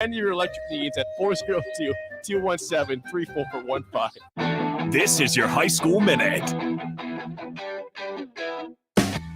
And your electric needs at 402-217-3415. This is your High School Minute.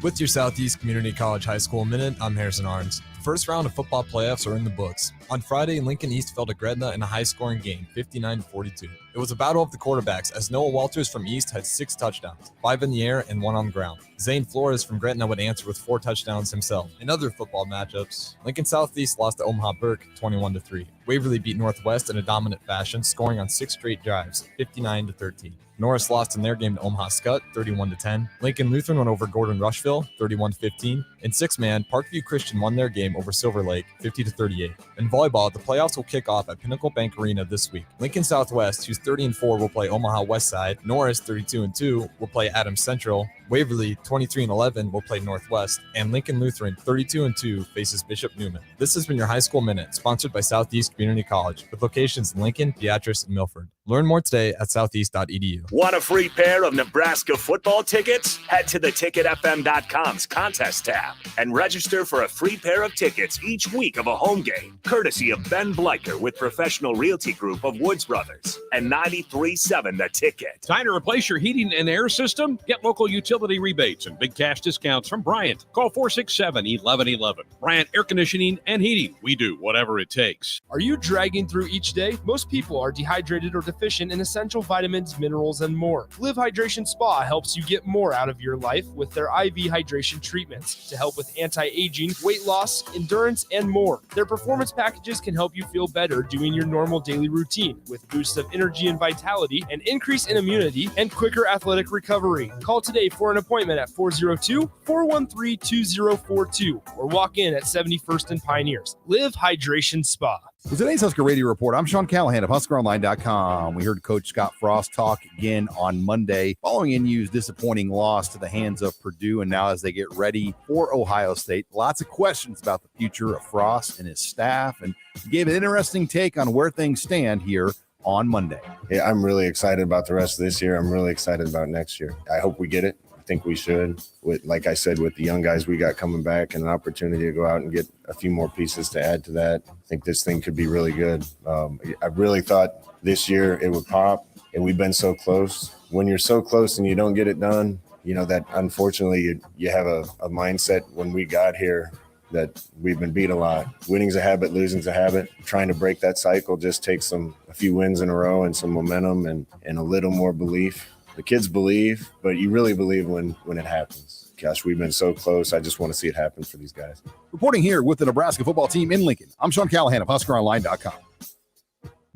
With your Southeast Community College High School Minute, I'm Harrison Arns. The first round of football playoffs are in the books. On Friday, Lincoln East fell to Gretna in a high-scoring game, 59-42. It was a battle of the quarterbacks as Noah Walters from East had 6 touchdowns, 5 in the air and 1 on the ground. Zane Flores from Gretna would answer with 4 touchdowns himself. In other football matchups, Lincoln Southeast lost to Omaha Burke 21-3. Waverly beat Northwest in a dominant fashion, scoring on 6 straight drives, 59-13. Norris lost in their game to Omaha Scott, 31-10. Lincoln Lutheran went over Gordon Rushville, 31-15. In 6-man, Parkview Christian won their game over Silver Lake, 50-38. In volleyball, the playoffs will kick off at Pinnacle Bank Arena this week. Lincoln Southwest, who's 30-4, will play Omaha Westside. Norris, 32-2, will play Adams Central. Waverly, 23-11, will play Northwest. And Lincoln Lutheran, 32-2, faces Bishop Newman. This has been your High School Minute, sponsored by Southeast Community College, with locations in Lincoln, Beatrice, and Milford. Learn more today at southeast.edu. Want a free pair of Nebraska football tickets? Head to the ticketfm.com's contest tab and register for a free pair of tickets each week of a home game, courtesy of Ben Bleicher with Professional Realty Group of Woods Brothers and 93.7 The Ticket. Time to replace your heating and air system? Get local utility rebates and big cash discounts from Bryant. Call 467-1111. Bryant Air Conditioning and Heating. We do whatever it takes. Are you dragging through each day? Most people are dehydrated or deficient in essential vitamins, minerals, and more. Live Hydration Spa helps you get more out of your life with their IV hydration treatments to help with anti-aging, weight loss, endurance, and more. Their performance packages can help you feel better doing your normal daily routine with boosts of energy and vitality, an increase in immunity, and quicker athletic recovery. Call today for an appointment at 402-413-2042 or walk in at 71st and Pioneers. Live Hydration Spa. With today's Husker Radio Report, I'm Sean Callahan of HuskerOnline.com. We heard Coach Scott Frost talk again on Monday following NU's disappointing loss to the hands of Purdue, and now as they get ready for Ohio State. Lots of questions about the future of Frost and his staff, and he gave an interesting take on where things stand here on Monday. Yeah, I'm really excited about the rest of this year. I'm really excited about next year. I hope we get it. I think we should. With, like I said, with the young guys we got coming back and an opportunity to go out and get a few more pieces to add to that, I think this thing could be really good. I really thought this year it would pop, and we've been so close. When you're so close and you don't get it done, you know that unfortunately you have a mindset when we got here that we've been beat a lot. Winning's a habit, losing's a habit. Trying to break that cycle just takes a few wins in a row and some momentum and a little more belief. The kids believe, but you really believe when it happens. Gosh, we've been so close. I just want to see it happen for these guys. Reporting here with the Nebraska football team in Lincoln, I'm Sean Callahan of HuskerOnline.com.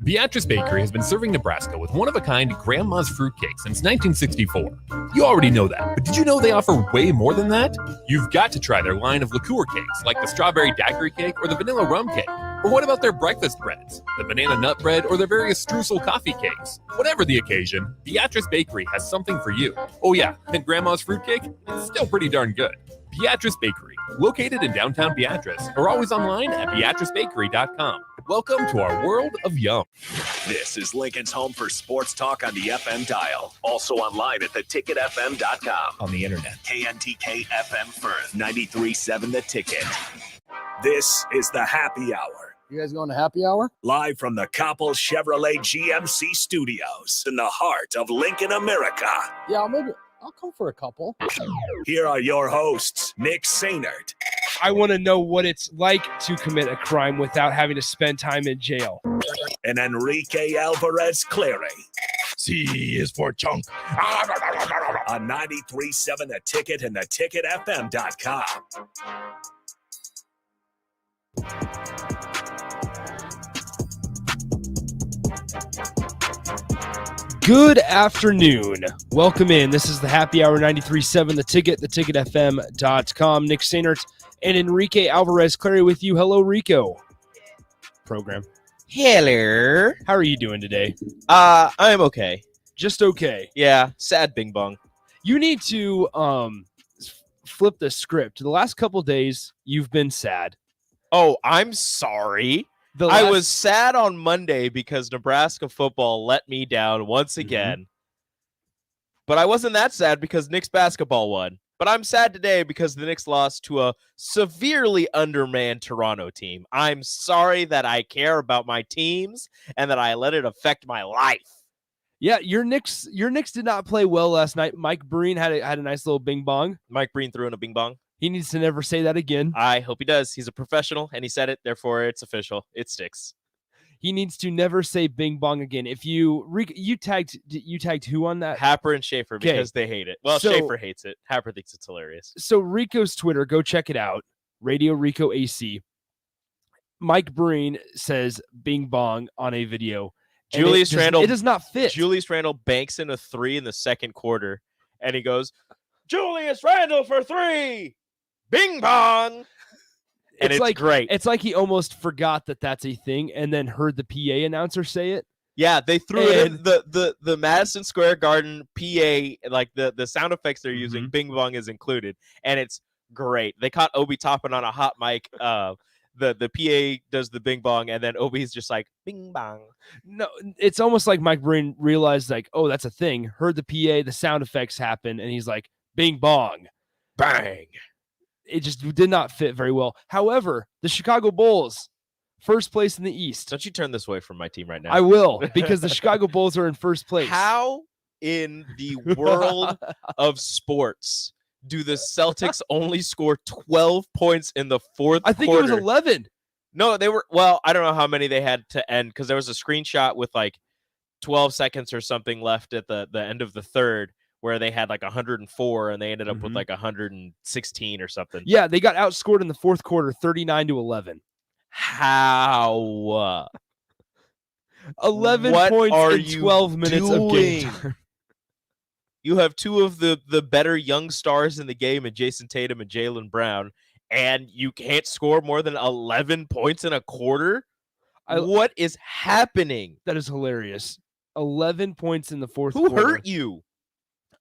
Beatrice Bakery has been serving Nebraska with one-of-a-kind Grandma's Fruitcake since 1964. You already know that, but did you know they offer way more than that? You've got to try their line of liqueur cakes, like the strawberry daiquiri cake or the vanilla rum cake. Or what about their breakfast breads, the banana nut bread, or their various streusel coffee cakes? Whatever the occasion, Beatrice Bakery has something for you. Oh yeah, and Grandma's Fruitcake? It's still pretty darn good. Beatrice Bakery, located in downtown Beatrice, or always online at beatricebakery.com. Welcome to our world of yum. This is Lincoln's home for sports talk on the FM dial. Also online at theticketfm.com. On the internet. KNTK FM Firth, 93.7 The Ticket. This is the Happy Hour. You guys going to happy hour? Live from the Coppel Chevrolet GMC studios in the heart of Lincoln, America. Yeah, I'll come for a couple. Here are your hosts, Nick Sainert. I want to know what it's like to commit a crime without having to spend time in jail. And Enrique Alvarez Clary. C is for chunk. On 93.7 The Ticket and theticketfm.com. Good afternoon. Welcome in. This is the Happy Hour 93.7 The Ticket, theticketfm.com. Nick Sainert and Enrique Alvarez Clary with you. Hello, Rico. Program. Hello. How are you doing today? I'm okay. Just okay. Yeah, sad bing bong. You need to flip the script. The last couple days, you've been sad. Oh, I'm sorry. I was sad on Monday because Nebraska football let me down once again. But I wasn't that sad because Knicks basketball won. But I'm sad today because the Knicks lost to a severely undermanned Toronto team. I'm sorry that I care about my teams and that I let it affect my life. Yeah, your Knicks did not play well last night. Mike Breen had a nice little bing bong. Mike Breen threw in a bing bong. He needs to never say that again. I hope he does. He's a professional, and he said it. Therefore, it's official. It sticks. He needs to never say bing bong again. If you tagged who on that? Happer and Schaefer because they hate it. Well, Schaefer hates it. Happer thinks it's hilarious. So Rico's Twitter, go check it out. Radio Rico AC. Mike Breen says bing bong on a video. Julius Randle. It does not fit. Julius Randle banks in a 3 in the second quarter, and he goes, Julius Randle for 3. Bing bong. And it's like, great. It's like he almost forgot that that's a thing and then heard the PA announcer say it. Yeah, they threw it in the Madison Square Garden PA, like the sound effects they're using, bing bong is included, and it's great. They caught Obi Toppin on a hot mic. The PA does the bing bong, and then Obi's just like, bing bong. No, it's almost like Mike Breen realized, like, oh, that's a thing. Heard the PA, the sound effects happen, and he's like, bing bong. Bang. It just did not fit very well. However, the Chicago Bulls, first place in the East. Don't you turn this away from my team right now. I will, because the Chicago Bulls are in first place. How in the world of sports do the Celtics only score 12 points in the fourth quarter? I think it was 11. No, they were, well, I don't know how many they had to end because there was a screenshot with like 12 seconds or something left at the end of the third where they had like 104 and they ended up with like 116 or something. Yeah, they got outscored in the fourth quarter 39-11. How? 11 what points in 12 minutes of game time. You have two of the better young stars in the game in Jason Tatum and Jaylen Brown, and you can't score more than 11 points in a quarter? What is happening? That is hilarious. 11 points in the fourth quarter. Who hurt you?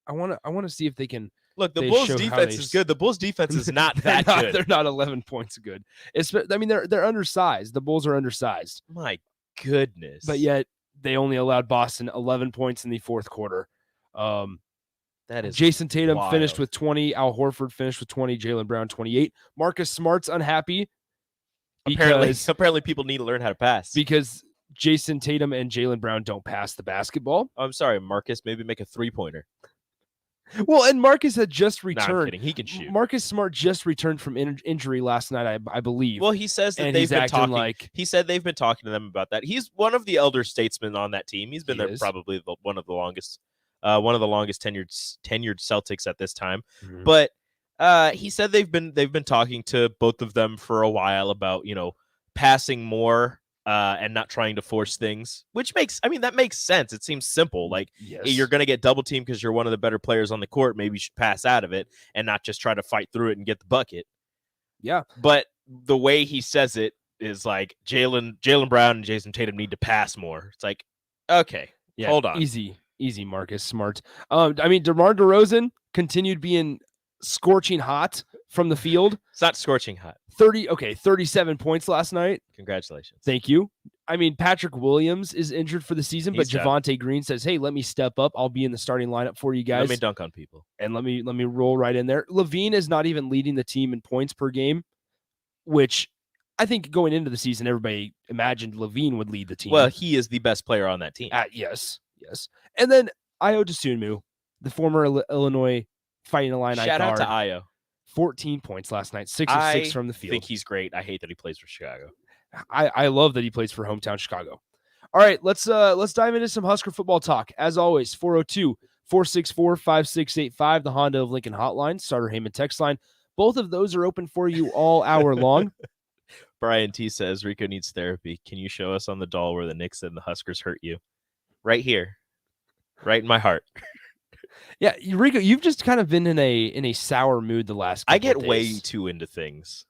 I want to see if they can. Look, the Bulls' defense is good. The Bulls' defense is not that good. They're not 11 points good. I mean, they're undersized. The Bulls are undersized. My goodness. But yet they only allowed Boston 11 points in the fourth quarter. That is Jason Tatum wild. finished with 20. Al Horford finished with 20. Jaylen Brown 28. Marcus Smart's unhappy. Apparently people need to learn how to pass. Because Jason Tatum and Jaylen Brown don't pass the basketball. I'm sorry, Marcus. Maybe make a 3-pointer. Well, and Marcus had just returned. No, I'm kidding. He can shoot. Marcus Smart just returned from injury last night, I believe. Well, he says that they've been talking. He said they've been talking to them about that. He's one of the elder statesmen on that team. He's been there probably one of the longest tenured Celtics at this time. Mm-hmm. But he said they've been talking to both of them for a while about passing more. And not trying to force things, which that makes sense. It seems simple. Like, you're going to get double teamed because you're one of the better players on the court. Maybe you should pass out of it and not just try to fight through it and get the bucket. Yeah. But the way he says it is like Jaylen Brown and Jason Tatum need to pass more. It's like, okay, hold on. Easy, Marcus Smart. DeMar DeRozan continued being scorching hot from the field. It's not scorching hot. 37 points last night. Congratulations. Thank you. I mean, Patrick Williams is injured for the season, but Javonte Green says, hey, let me step up. I'll be in the starting lineup for you guys. Let me dunk on people. And let me roll right in there. Levine is not even leading the team in points per game, which I think going into the season, everybody imagined Levine would lead the team. Well, he is the best player on that team. Yes. And then Ayo Dosunmu, the former Illinois Fighting Illini Shout out to Ayo. 14 points last night, 6 of 6 from the field. I think he's great. I hate that he plays for Chicago. I love that he plays for hometown Chicago. All right, let's dive into some Husker football talk. As always, 402-464-5685, the Honda of Lincoln hotline, Starter Heyman text line. Both of those are open for you all hour long. Brian T says, Rico needs therapy. Can you show us on the doll where the Knicks and the Huskers hurt you? Right here. Right in my heart. Yeah, Rico, you've just kind of been in a sour mood the last couple I get of days. way too into things.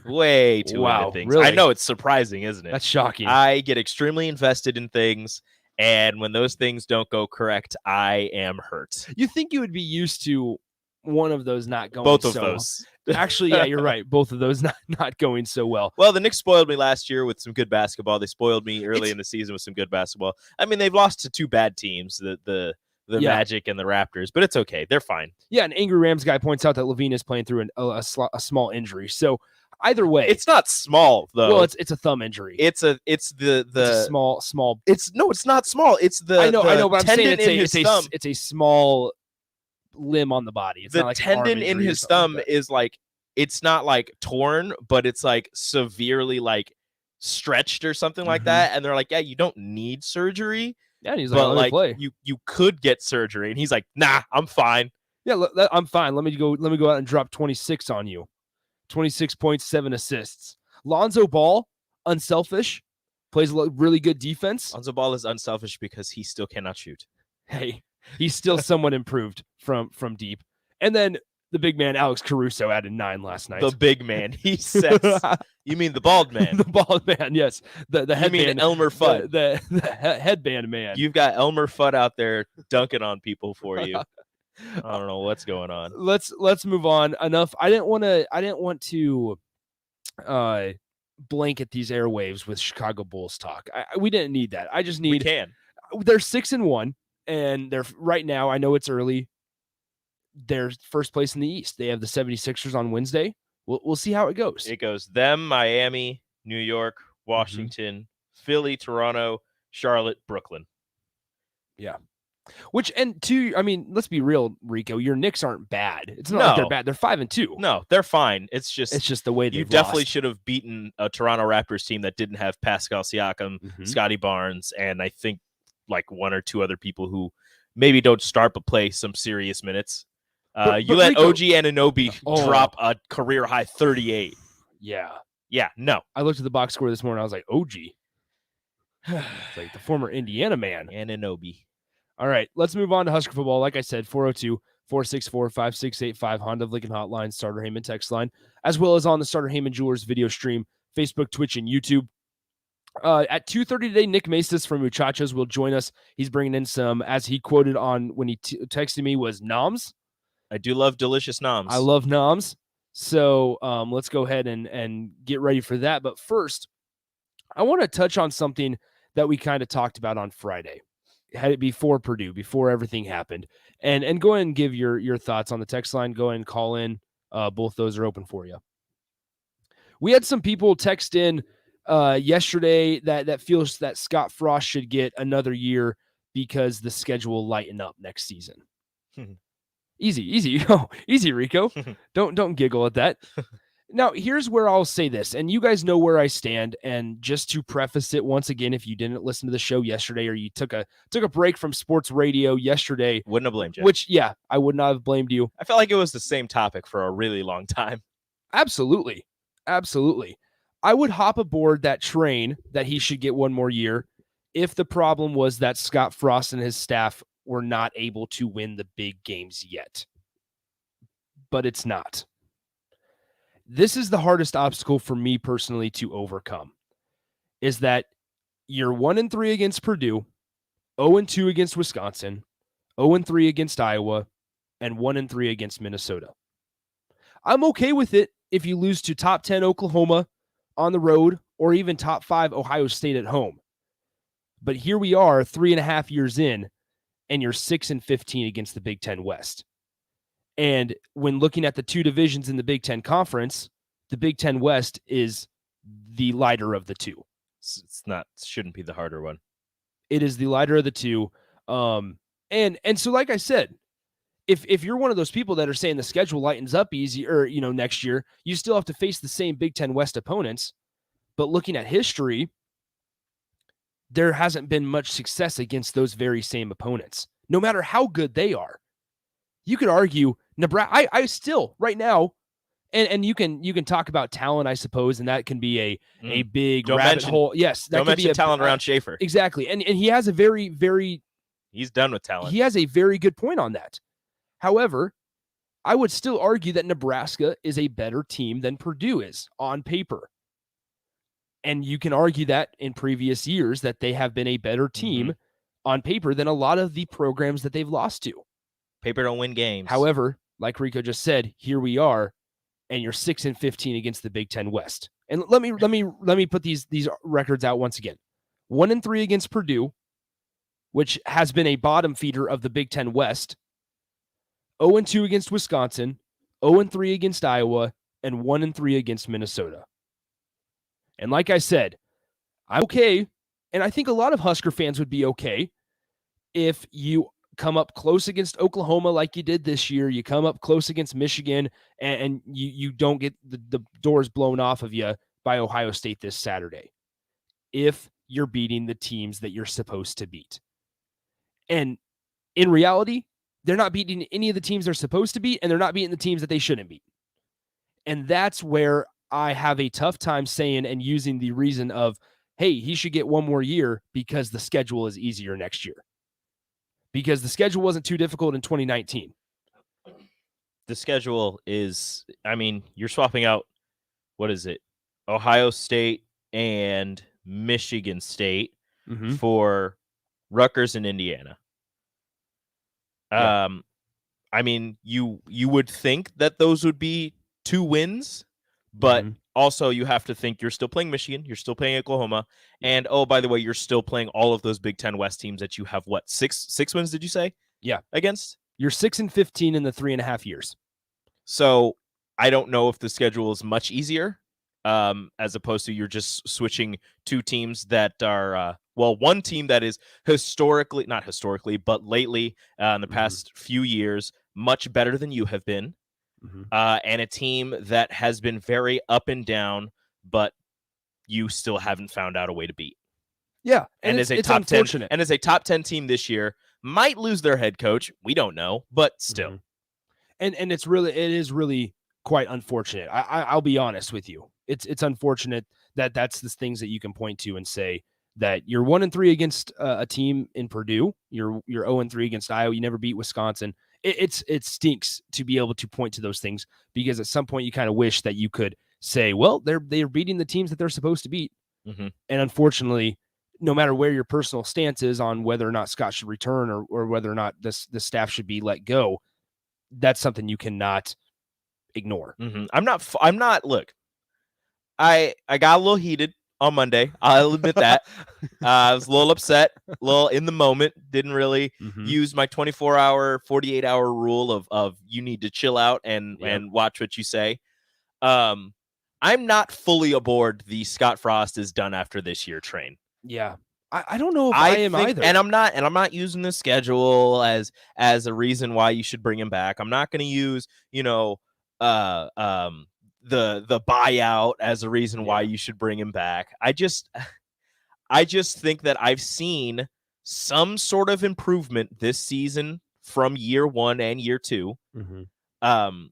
Way too into things. Really? I know, it's surprising, isn't it? That's shocking. I get extremely invested in things, and when those things don't go correct, I am hurt. You think you would be used to one of those not going Both of those. Actually, yeah, you're right. Both of those not going so well. Well, the Knicks spoiled me last year with some good basketball. They spoiled me early in the season with some good basketball. I mean, they've lost to two bad teams. The the Magic and the Raptors, but it's okay. They're fine. Yeah, an Angry Rams guy points out that Levine is playing through a small injury. So either way, it's not small though. Well, it's a thumb injury. It's a small. It's not small. It's the I know, but I'm saying it's a small limb on the body. It's the not like tendon in his thumb is like, it's not like torn, but it's like severely like stretched or something like that. And they're like, yeah, you don't need surgery. Yeah, and he's but like, play. you could get surgery, and he's like, nah, I'm fine. Yeah, I'm fine. Let me go out and drop 26 on you. 26 points, 7 assists. Lonzo Ball, unselfish, plays really good defense. Lonzo Ball is unselfish because he still cannot shoot. Hey, he's still somewhat improved from deep. And then the big man, Alex Caruso, added 9 last night. The big man, he says. You mean the bald man? The bald man, yes. The headband. You mean Elmer Fudd? The headband man. You've got Elmer Fudd out there dunking on people for you. I don't know what's going on. Let's move on. Enough. I didn't want to blanket these airwaves with Chicago Bulls talk. We didn't need that. I just need. We can. They're 6-1, and they're right now. I know it's early. They're first place in the East. They have the 76ers on Wednesday. We'll see how it goes. It goes them, Miami, New York, Washington, Philly, Toronto, Charlotte, Brooklyn. Yeah. Let's be real, Rico. Your Knicks aren't bad. It's not like they're bad. They're 5-2. No, they're fine. It's just the way they. You definitely should have beaten a Toronto Raptors team that didn't have Pascal Siakam, Scotty Barnes, and I think like 1 or 2 other people who maybe don't start but play some serious minutes. You let Rico, OG Anunoby drop a career high 38. Yeah. Yeah, no. I looked at the box score this morning. I was like, OG. It's like the former Indiana man. Anunoby. All right, let's move on to Husker Football. Like I said, 402-464-5685 Honda of Lincoln Hotline, Starter Heyman text line, as well as on the Starter Heyman Jewelers video stream, Facebook, Twitch, and YouTube. At 2:30 today, Nick Maestas from Muchachos will join us. He's bringing in some, as he quoted on when he texted me, was noms. I do love delicious noms. I love noms. So let's go ahead and get ready for that. But first, I want to touch on something that we kind of talked about on Friday. Had it before Purdue, before everything happened. And go ahead and give your thoughts on the text line. Go ahead and call in. Both those are open for you. We had some people text in yesterday that feels that Scott Frost should get another year because the schedule will lighten up next season. Easy. Oh, easy, Rico. Don't giggle at that. Now, here's where I'll say this, and you guys know where I stand. And just to preface it once again, if you didn't listen to the show yesterday or you took a break from sports radio yesterday, wouldn't have blamed you. Which, yeah, I would not have blamed you. I felt like it was the same topic for a really long time. Absolutely. I would hop aboard that train that he should get one more year if the problem was that Scott Frost and his staff were not able to win the big games yet. But it's not. This is the hardest obstacle for me personally to overcome, is that you're 1-3 against Purdue, 0-2 against Wisconsin, 0-3 against Iowa, and 1-3 against Minnesota. I'm okay with it if you lose to top 10 Oklahoma on the road or even top 5 Ohio State at home. But here we are 3.5 years in, and you're 6-15 against the Big Ten West. And when looking at the two divisions in the Big Ten Conference, the Big Ten West is the lighter of the two. Shouldn't be the harder one. It is the lighter of the two. And so, like I said, if you're one of those people that are saying the schedule lightens up easy or, next year, you still have to face the same Big Ten West opponents. But looking at history, there hasn't been much success against those very same opponents, no matter how good they are. You could argue Nebraska. I still right now, and you can talk about talent, I suppose, and that can be a big rabbit hole. Yes, that don't can mention be talent around Schaefer. Exactly, and he has a very he's done with talent. He has a very good point on that. However, I would still argue that Nebraska is a better team than Purdue is on paper. And you can argue that in previous years that they have been a better team on paper than a lot of the programs that they've lost to. Paper don't win games. However, like Rico just said, here we are, and you're 6-15 against the Big Ten West. And let me put these records out once again. 1-3 against Purdue, which has been a bottom feeder of the Big Ten West, 0-2 against Wisconsin, 0-3 against Iowa, and 1-3 against Minnesota. And like I said, I'm okay, and I think a lot of Husker fans would be okay if you come up close against Oklahoma like you did this year, you come up close against Michigan, and you don't get the doors blown off of you by Ohio State this Saturday. If you're beating the teams that you're supposed to beat. And in reality, they're not beating any of the teams they're supposed to beat, and they're not beating the teams that they shouldn't beat. And that's where I have a tough time saying and using the reason of, hey, he should get one more year because the schedule is easier next year. Because the schedule wasn't too difficult in 2019. The schedule is, I mean, you're swapping out, what is it? Ohio State and Michigan State for Rutgers and Indiana. Yeah. I mean, you would think that those would be 2 wins, but also you have to think you're still playing Michigan, you're still playing Oklahoma, and oh, by the way, you're still playing all of those Big Ten West teams that you have, what, six wins, did you say? Yeah. Against? You're 6-15 in the 3.5 years. So I don't know if the schedule is much easier, as opposed to you're just switching 2 teams that are, one team that is not historically, but lately in the past few years, much better than you have been, and a team that has been very up and down, but you still haven't found out a way to beat. Yeah, and it's as a top 10, unfortunate. and as a top 10 team this year, might lose their head coach. We don't know, but still. And it is really quite unfortunate. I'll be honest with you. It's unfortunate that that's the things that you can point to and say that you're 1-3 against a team in Purdue. You're 0-3 against Iowa. You never beat Wisconsin. It stinks to be able to point to those things, because at some point you kind of wish that you could say, well, they're beating the teams that they're supposed to beat. And unfortunately, no matter where your personal stance is on whether or not Scott should return or whether or not the staff should be let go, that's something you cannot ignore. I'm not, look, I got a little heated on Monday. I'll admit that. I was a little upset, a little in the moment, didn't really use my 24-hour, 48-hour rule of you need to chill out and watch what you say. I'm not fully aboard the Scott Frost is done after this year train. Yeah. I don't know if I am either. And I'm not using the schedule as a reason why you should bring him back. I'm not going to use, the buyout as a reason why you should bring him back. I just think that I've seen some sort of improvement this season from year 1 and year 2. And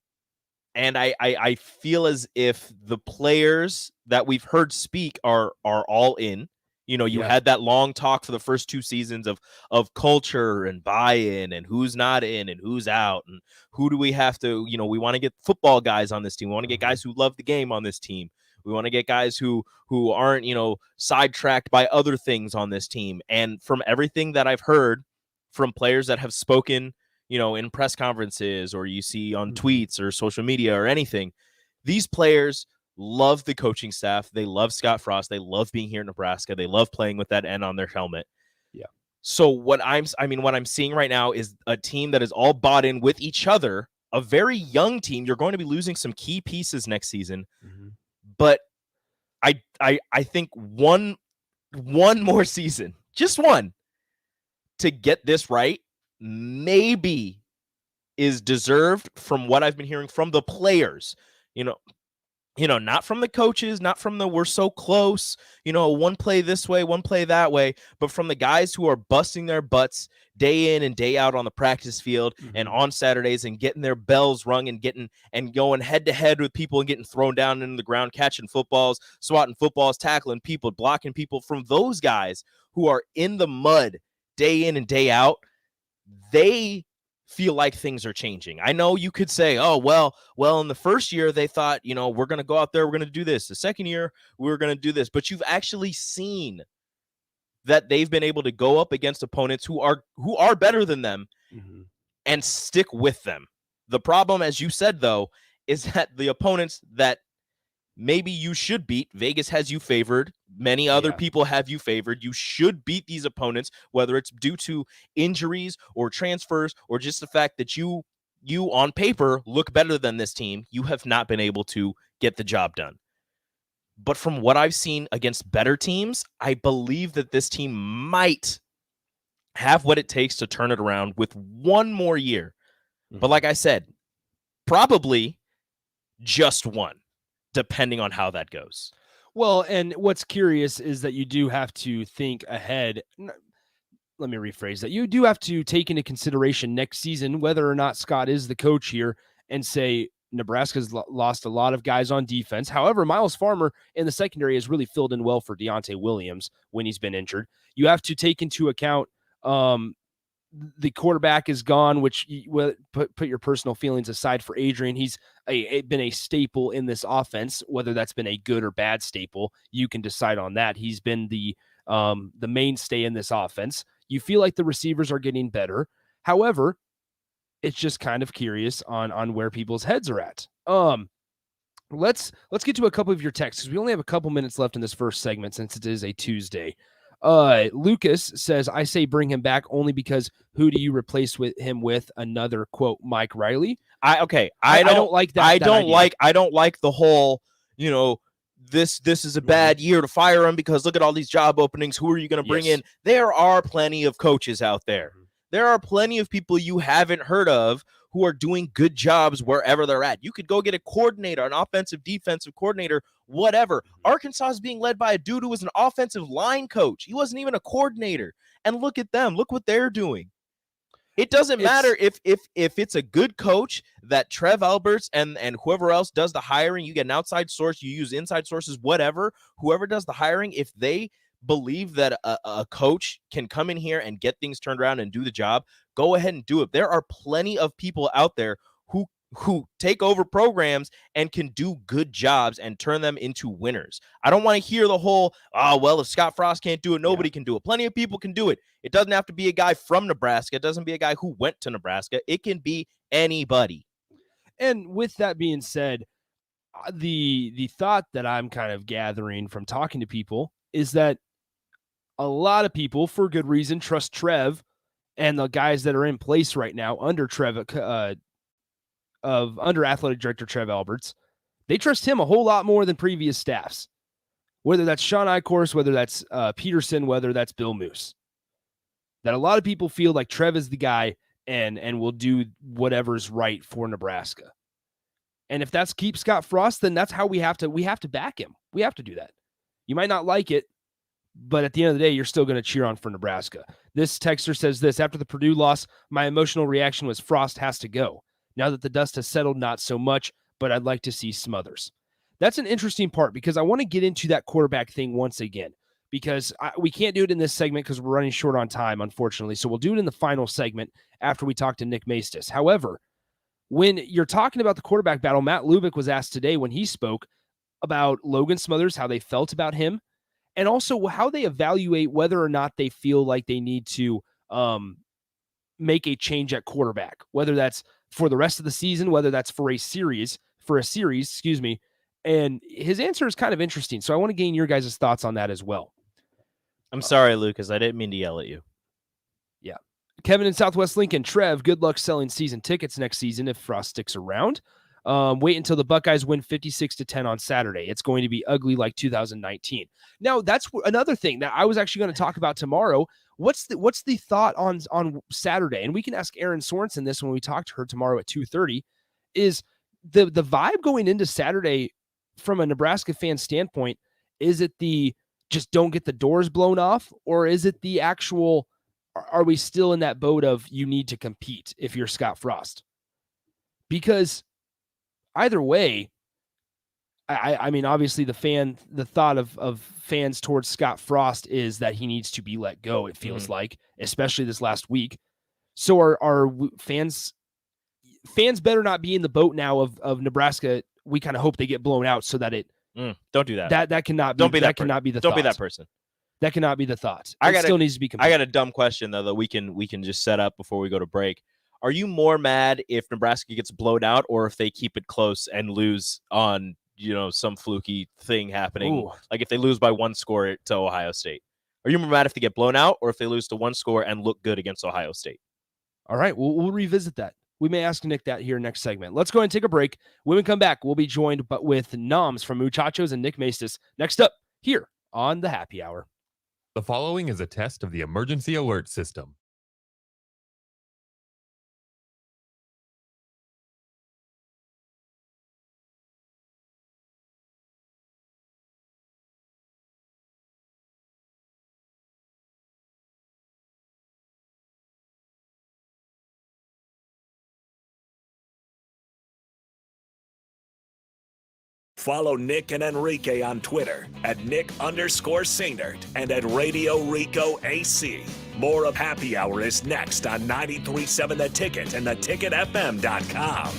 I feel as if the players that we've heard speak are all in. You had that long talk for the first 2 seasons of culture and buy-in and who's not in and who's out and who do we have to, we want to get football guys on this team. We want to get guys who love the game on this team. We want to get guys who aren't, sidetracked by other things on this team. And from everything that I've heard from players that have spoken, in press conferences or you see on tweets or social media or anything, these players love the coaching staff. They love Scott Frost. They love being here in Nebraska. They love playing with that N on their helmet. Yeah. So what I'm seeing right now is a team that is all bought in with each other, a very young team. You're going to be losing some key pieces next season, but I think one more season, just one, to get this right, maybe is deserved from what I've been hearing from the players. Not from the coaches, not from the we're so close, one play this way, one play that way, but from the guys who are busting their butts day in and day out on the practice field and on Saturdays and getting their bells rung and going head to head with people and getting thrown down into the ground, catching footballs, swatting footballs, tackling people, blocking people. From those guys who are in the mud day in and day out, they feel like things are changing. I know you could say, oh, well, in the first year they thought, we're going to go out there, we're going to do this. The second year, we're going to do this. But you've actually seen that they've been able to go up against opponents who are better than them and stick with them. The problem, as you said, though, is that the opponents that maybe you should beat. Vegas has you favored. Many other people have you favored. You should beat these opponents, whether it's due to injuries or transfers or just the fact that you on paper look better than this team. You have not been able to get the job done. But from what I've seen against better teams, I believe that this team might have what it takes to turn it around with one more year. But like I said, probably just one, depending on how that goes. Well, and what's curious is that you do have to think ahead. Let me rephrase that. You do have to take into consideration next season whether or not Scott is the coach here and say Nebraska's lost a lot of guys on defense. However, Miles Farmer in the secondary has really filled in well for Deontay Williams when he's been injured. You have to take into account the quarterback is gone, which put your personal feelings aside for Adrian. He's been a staple in this offense, whether that's been a good or bad staple. You can decide on that. He's been the mainstay in this offense. You feel like the receivers are getting better. However, it's just kind of curious on where people's heads are at. Let's get to a couple of your texts because we only have a couple minutes left in this first segment since it is a Tuesday. Lucas says, I say bring him back only because who do you replace him with? Another quote, Mike Riley. I don't like that. I don't like the whole, this is a bad year to fire him because look at all these job openings. Who are you going to bring in? There are plenty of coaches out there. There are plenty of people you haven't heard of who are doing good jobs wherever they're at. You could go get a coordinator, an offensive, defensive coordinator, whatever. Arkansas is being led by a dude who was an offensive line coach. He wasn't even a coordinator. And look at them. Look what they're doing. It doesn't matter if it's a good coach that Trev Alberts and whoever else does the hiring. You get an outside source, you use inside sources, whatever. Whoever does the hiring, if they believe that a coach can come in here and get things turned around and do the job, go ahead and do it. There are plenty of people out there who take over programs and can do good jobs and turn them into winners. I don't want to hear the whole, if Scott Frost can't do it, nobody can do it. Plenty of people can do it. It doesn't have to be a guy from Nebraska. It doesn't be a guy who went to Nebraska. It can be anybody. And with that being said, the thought that I'm kind of gathering from talking to people is that a lot of people, for good reason, trust Trev and the guys that are in place right now under under athletic director Trev Alberts. They trust him a whole lot more than previous staffs, whether that's Sean Eichhorst, whether that's Peterson, whether that's Bill Moose. That a lot of people feel like Trev is the guy and will do whatever's right for Nebraska. And if that's keep Scott Frost, then that's how we have to back him. We have to do that. You might not like it, but at the end of the day, you're still going to cheer on for Nebraska. This texter says this: after the Purdue loss, my emotional reaction was Frost has to go. Now that the dust has settled, not so much, but I'd like to see Smothers. That's an interesting part because I want to get into that quarterback thing once again because we can't do it in this segment because we're running short on time, unfortunately. So we'll do it in the final segment after we talk to Nick Maestas. However, when you're talking about the quarterback battle, Matt Lubick was asked today when he spoke about Logan Smothers, how they felt about him, and also how they evaluate whether or not they feel like they need to make a change at quarterback, whether that's for the rest of the season, whether that's for a series, excuse me. And his answer is kind of interesting. So I want to gain your guys' thoughts on that as well. I'm sorry, Lucas. I didn't mean to yell at you. Yeah. Kevin in Southwest Lincoln, Trev, good luck selling season tickets next season if Frost sticks around. Wait until the Buckeyes win 56-10 on Saturday. It's going to be ugly like 2019. Now, that's another thing that I was actually going to talk about tomorrow. What's the thought on Saturday? And we can ask Erin Sorensen this when we talk to her tomorrow at 2:30. Is the vibe going into Saturday from a Nebraska fan standpoint? Is it the just don't get the doors blown off, or is it the actual? Are we still in that boat of you need to compete if you're Scott Frost? Because either way, I mean, obviously the thought of fans towards Scott Frost is that he needs to be let go. It feels like, especially this last week. So are fans better not be in the boat now of Nebraska. We kind of hope they get blown out so that it don't do that. That cannot be. That cannot be the. Don't thought. be that person. That cannot be the thought. Still needs to be. I got a dumb question though that we can just set up before we go to break. Are you more mad if Nebraska gets blown out or if they keep it close and lose on some fluky thing happening. Ooh. Like if they lose by 1 score to Ohio State. Are you more mad if they get blown out or if they lose to 1 score and look good against Ohio State? All right, we'll revisit that. We may ask Nick that here next segment. Let's go ahead and take a break. When we come back, we'll be joined with Noms from Muchachos and Nick Maestas. Next up, here on the Happy Hour. The following is a test of the emergency alert system. Follow Nick and Enrique on Twitter at Nick_Sainert and at Radio Rico AC. More of Happy Hour is next on 93.7 The Ticket and theticketfm.com.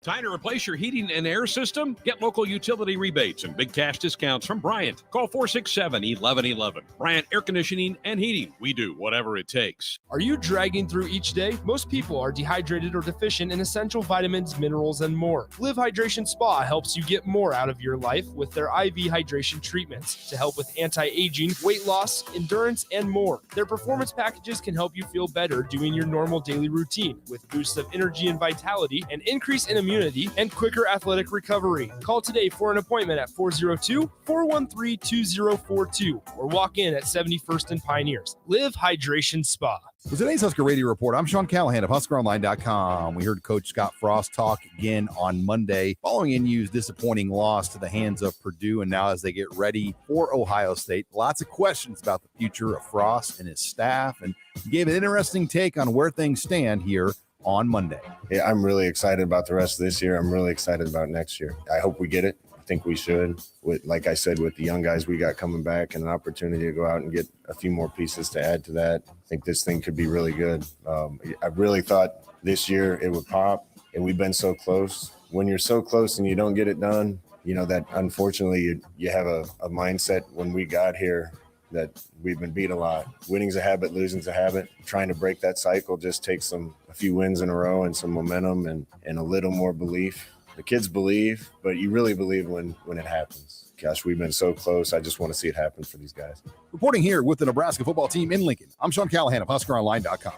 Time to replace your heating and air system? Get local utility rebates and big cash discounts from Bryant. Call 467-1111. Bryant Air Conditioning and Heating. We do whatever it takes. Are you dragging through each day? Most people are dehydrated or deficient in essential vitamins, minerals, and more. Live Hydration Spa helps you get more out of your life with their IV hydration treatments to help with anti-aging, weight loss, endurance, and more. Their performance packages can help you feel better doing your normal daily routine with boosts of energy and vitality, an increase in immunity, and quicker athletic recovery. Call today for an appointment at 402-413-2042 or walk in at 71st and Pioneers. Live Hydration Spa. With today's Husker Radio Report, I'm Sean Callahan of HuskerOnline.com. We heard Coach Scott Frost talk again on Monday following NU's disappointing loss to the hands of Purdue, and now as they get ready for Ohio State, lots of questions about the future of Frost and his staff, and he gave an interesting take on where things stand here on Monday. Yeah, I'm really excited about the rest of this year. I'm really excited about next year. I hope we get it. I think we should. Like I said, with the young guys we got coming back and an opportunity to go out and get a few more pieces to add to that, I think this thing could be really good. I really thought this year it would pop, and we've been so close. When you're so close and you don't get it done, that unfortunately you have a mindset when we got here that we've been beat a lot. Winning's a habit, losing's a habit. Trying to break that cycle just takes a few wins in a row and some momentum and a little more belief. The kids believe, but you really believe when it happens. Gosh, we've been so close. I just want to see it happen for these guys. Reporting here with the Nebraska football team in Lincoln, I'm Sean Callahan of HuskerOnline.com.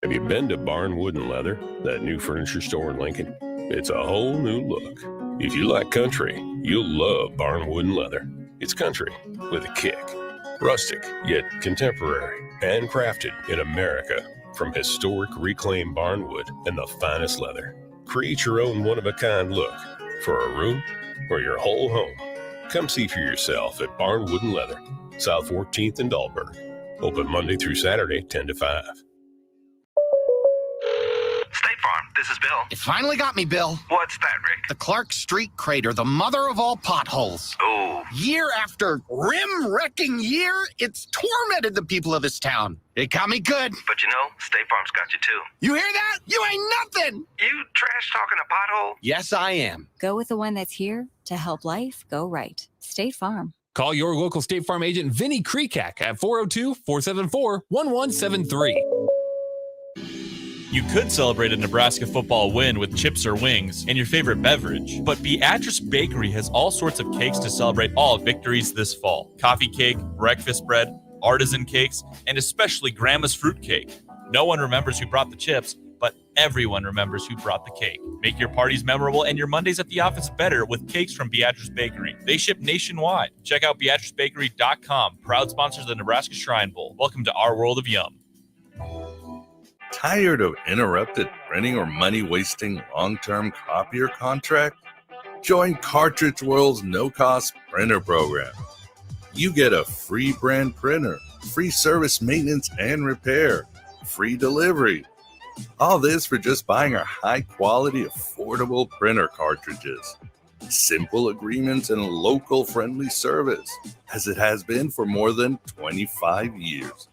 Have you been to Barn Wood and Leather, that new furniture store in Lincoln? It's a whole new look. If you like country, you'll love Barn Wood and Leather. It's country with a kick. Rustic, yet contemporary, and crafted in America from historic reclaimed barnwood and the finest leather. Create your own one-of-a-kind look for a room or your whole home. Come see for yourself at Barn Wood and Leather, South 14th and Dahlberg. Open Monday through Saturday, 10 to 5. State Farm, this is Bill. It finally got me, Bill. What's that, Rick? The Clark Street crater, the mother of all potholes. Oh. Year after rim-wrecking year, it's tormented the people of this town. It got me good. But State Farm's got you too. You hear that? You ain't nothing. You trash talking a pothole? Yes, I am. Go with the one that's here to help life go right. State Farm. Call your local State Farm agent, Vinny Krekak, at 402-474-1173. You could celebrate a Nebraska football win with chips or wings and your favorite beverage, but Beatrice Bakery has all sorts of cakes to celebrate all victories this fall. Coffee cake, breakfast bread, artisan cakes, and especially Grandma's fruit cake. No one remembers who brought the chips, but everyone remembers who brought the cake. Make your parties memorable and your Mondays at the office better with cakes from Beatrice Bakery. They ship nationwide. Check out BeatriceBakery.com, proud sponsors of the Nebraska Shrine Bowl. Welcome to our world of yum. Tired of interrupted printing or money-wasting long-term copier contract? Join Cartridge World's no-cost printer program. You get a free brand printer, free service maintenance and repair, free delivery. All this for just buying our high-quality, affordable printer cartridges. Simple agreements and local friendly service, as it has been for more than 25 years.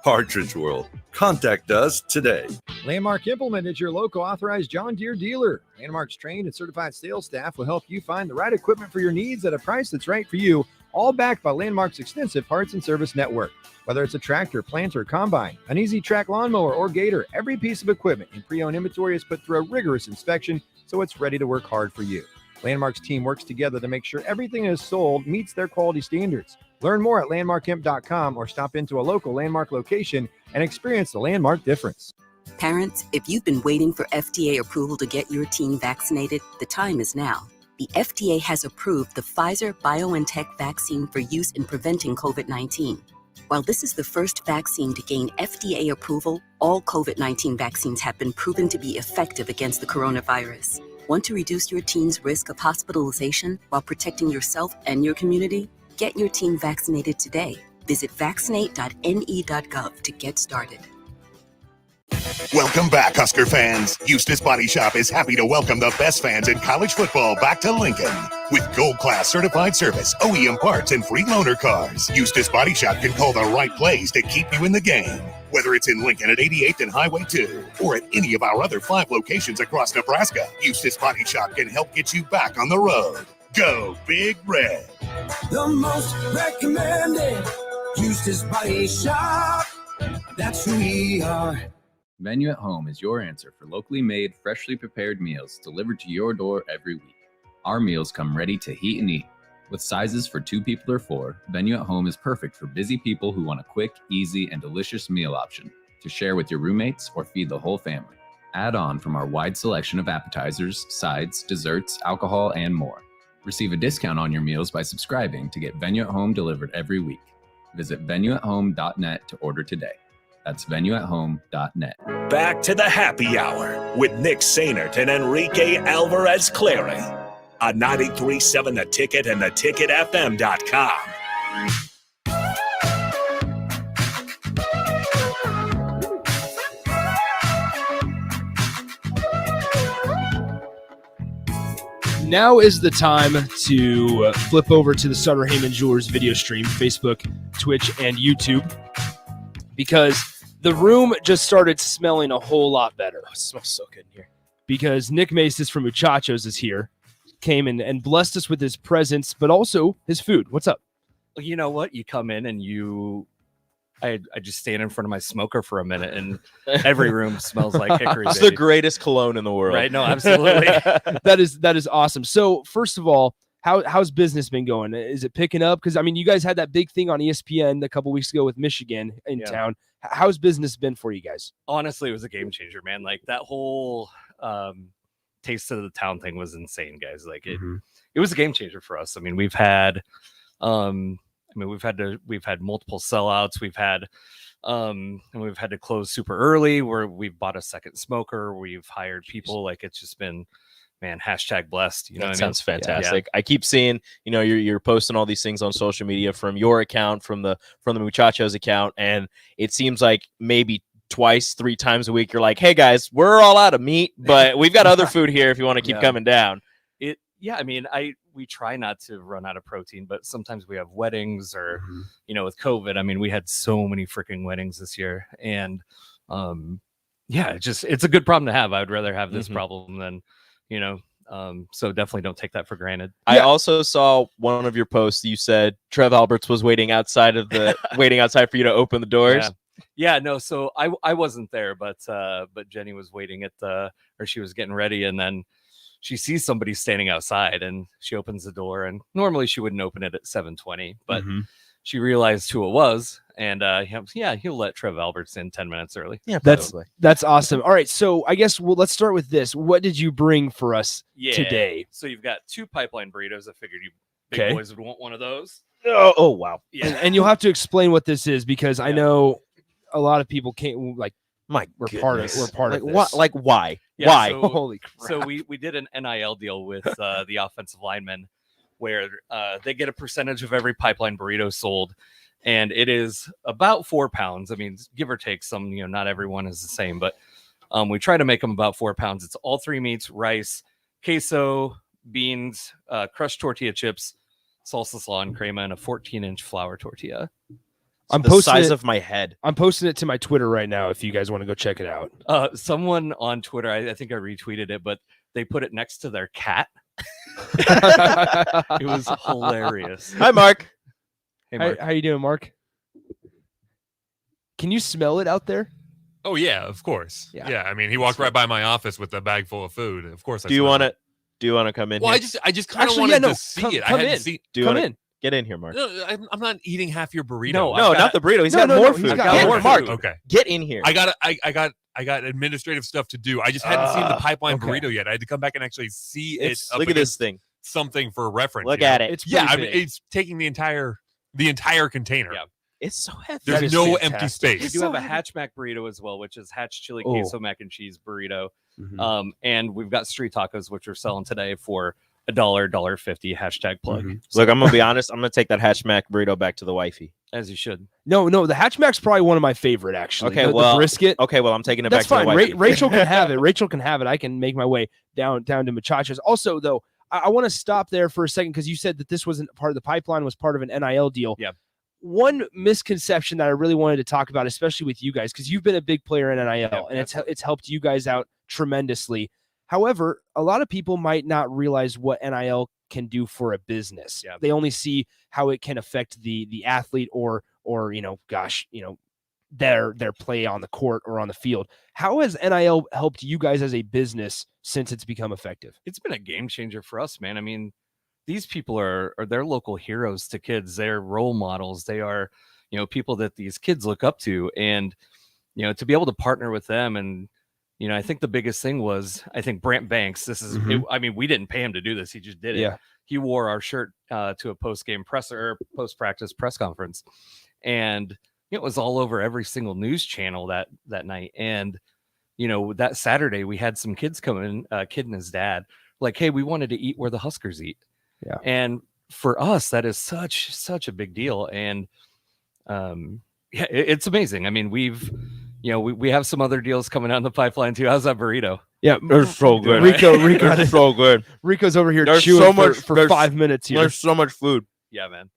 Cartridge World. Contact us today. Landmark Implement is your local authorized John Deere dealer. Landmark's trained and certified sales staff will help you find the right equipment for your needs at a price that's right for you, all backed by Landmark's extensive parts and service network. Whether it's a tractor, planter, combine, an easy track lawnmower, or gator, every piece of equipment in pre-owned inventory is put through a rigorous inspection so it's ready to work hard for you. Landmark's team works together to make sure everything is sold meets their quality standards. Learn more at landmarkhemp.com or stop into a local Landmark location and experience the Landmark difference. Parents, if you've been waiting for FDA approval to get your teen vaccinated, the time is now. The FDA has approved the Pfizer-BioNTech vaccine for use in preventing COVID-19. While this is the first vaccine to gain FDA approval, all COVID-19 vaccines have been proven to be effective against the coronavirus. Want to reduce your teen's risk of hospitalization while protecting yourself and your community? Get your teen vaccinated today. Visit vaccinate.ne.gov to get started. Welcome back, Husker fans. Eustace Body Shop is happy to welcome the best fans in college football back to Lincoln. With gold-class certified service, OEM parts, and free loaner cars, Eustace Body Shop can call the right plays to keep you in the game. Whether it's in Lincoln at 88th and Highway 2 or at any of our other 5 locations across Nebraska, Eustace Body Shop can help get you back on the road. Go Big Red. The most recommended Eustace Body Shop. That's who we are. Venue at Home is your answer for locally made, freshly prepared meals delivered to your door every week. Our meals come ready to heat and eat. With sizes for 2 people or 4, Venue at Home is perfect for busy people who want a quick, easy, and delicious meal option to share with your roommates or feed the whole family. Add on from our wide selection of appetizers, sides, desserts, alcohol, and more. Receive a discount on your meals by subscribing to get Venue at Home delivered every week. Visit venueathome.net to order today. That's venueathome.net. Back to the happy hour with Nick Sainert and Enrique Alvarez Clary on 93.7 The Ticket and theticketfm.com. Now is the time to flip over to the Sutter Heyman Jewelers video stream, Facebook, Twitch, and YouTube, because the room just started smelling a whole lot better. Oh, it smells so good in here. Because Nick Maestas from Muchachos is here, came in and blessed us with his presence, but also his food. What's up? Well, you know what? You come in and I just stand in front of my smoker for a minute, and every room smells like hickory. It's the greatest cologne in the world. Right? No, absolutely. That is awesome. So first of all, how's business been going? Is it picking up? Because I mean, you guys had that big thing on ESPN a couple weeks ago with Michigan in town. How's business been for you guys? Honestly, it was a game changer, man. Like that whole taste of the town thing was insane, guys. Like it was a game changer for us. I mean, we've had we've had multiple sellouts. We've had and we've had to close super early where we've bought a second smoker. We've hired people. Like it's just been, man, hashtag blessed. You know, that sounds fantastic. Yeah. I keep seeing, you're posting all these things on social media from your account, from the Muchachos account, and it seems like maybe 2-3 times a week you're like, hey guys, we're all out of meat, but we've got other food here if you want to keep coming down. I mean, we try not to run out of protein, but sometimes we have weddings or, with COVID, I mean, we had so many freaking weddings this year, and it's a good problem to have. I would rather have this problem than, so definitely don't take that for granted. I also saw one of your posts. You said Trev Alberts was waiting outside for you to open the doors. Yeah, no. So I wasn't there, but Jenny was waiting she was getting ready, and then she sees somebody standing outside, and she opens the door. And normally she wouldn't open it at 7:20, but she realized who it was, and he'll let Trev Alberts in 10 minutes early. Yeah, that's awesome. All right, so I guess let's start with this. What did you bring for us today? So you've got 2 pipeline burritos. I figured you big boys would want one of those. Oh wow. Yeah, and you'll have to explain what this is, because I know a lot of people can't we're part of this. Why? Yeah, why? So, holy crap. So we did an NIL deal with the offensive linemen, where they get a percentage of every pipeline burrito sold, and it is about 4 pounds. I mean, give or take some, not everyone is the same, but we try to make them about 4 pounds. It's all 3 meats, rice, queso, beans, crushed tortilla chips, salsa slaw and crema, and a 14-inch flour tortilla. I'm the size of my head. I'm posting it to my Twitter right now if you guys want to go check it out. Someone on Twitter, I think I retweeted it, but they put it next to their cat. It was hilarious. Hi, Mark. Hey, Mark. How you doing, Mark? Can you smell it out there? Oh yeah, of course. Yeah. Yeah, I mean, he walked right by my office with a bag full of food. Of course. Do you want to? Do you want to come in? Well, here? I just kind of wanted to see it. I hadn't seen. Do you want to get in here, Mark? No, I'm not eating half your burrito. No, I've got- not the burrito. He's got more food. He's got Get more Mark. food. Okay, Get in here. I got administrative stuff to do. I just hadn't seen the pipeline okay. burrito yet. I had to come back and actually see it. up Look at this against thing. Something for reference. Look you know? at it. It's Yeah, I pretty mean, big. it's taking the entire container. Yeah. It's so heavy. There's That is no fantastic. empty space. We do have a hatch mac burrito as well, which is hatch chili Oh. queso mac and cheese burrito. Mhm. And we've got street tacos, which we're selling today for $1.50 hashtag plug. Look, I'm gonna be honest. I'm gonna take that hatch mac burrito back to the wifey. As you should. No, the hatchback's probably one of my favorite, actually. Okay, the well, brisket. Okay, well, I'm taking it That's back to fine. the wifey. Rachel can have it. Rachel can have it. I can make my way down to Muchachos. Also, though, I want to stop there for a second because you said that this wasn't part of the pipeline, was part of an NIL deal. Yeah. One misconception that I really wanted to talk about, especially with you guys, because you've been a big player in NIL, and it's helped you guys out tremendously. However, a lot of people might not realize what NIL can do for a business. Yeah. They only see how it can affect the athlete or their play on the court or on the field. How has NIL helped you guys as a business since it's become effective? It's been a game changer for us, man. I mean, these people are their local heroes to kids. They're role models. They are, people that these kids look up to. And, to be able to partner with them. And, I think the biggest thing was, I think Brant Banks, we didn't pay him to do this. He just did it. Yeah. He wore our shirt to a post-practice press conference. And it was all over every single news channel that night. And, that Saturday we had some kids come in, a kid and his dad, like, hey, we wanted to eat where the Huskers eat. Yeah. And for us, that is such a big deal. And it's amazing. I mean, we have some other deals coming out in the pipeline too. How's that burrito? Yeah, they're so good. Rico, They're so good. Rico's over here There's chewing so much for 5 minutes here. There's so much food. Yeah, man.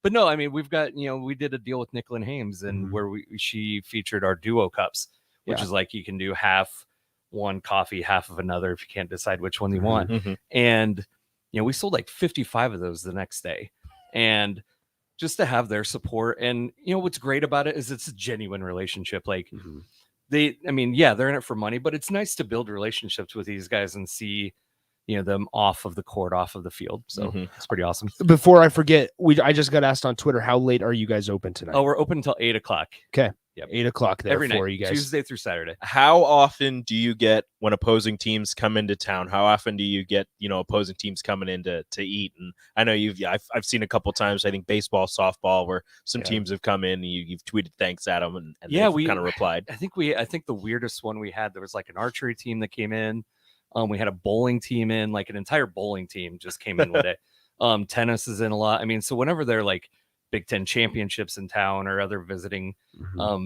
But no, I mean, we've got, we did a deal with Nicklin Hames and where she featured our duo cups, which is like you can do half one coffee, half of another if you can't decide which one you want. And we sold like 55 of those the next day. And just to have their support, and what's great about it is it's a genuine relationship. Like they're in it for money, but it's nice to build relationships with these guys and see them off of the court, off of the field. So it's pretty awesome. Before I forget, I just got asked on Twitter, how late are you guys open tonight? Oh, we're open until 8:00. Okay. Yep. 8:00 there every for night, you guys. Tuesday through Saturday. How often do you get, when opposing teams come into town, how often do you get, opposing teams coming in to eat? And I know I've seen a couple times, I think baseball, softball, where some teams have come in and you've tweeted thanks at them and we kind of replied. I think the weirdest one we had, there was like an archery team that came in. We had a bowling team in, like an entire bowling team just came in one day. Tennis is in a lot. I mean, so whenever they're like Big Ten championships in town or other visiting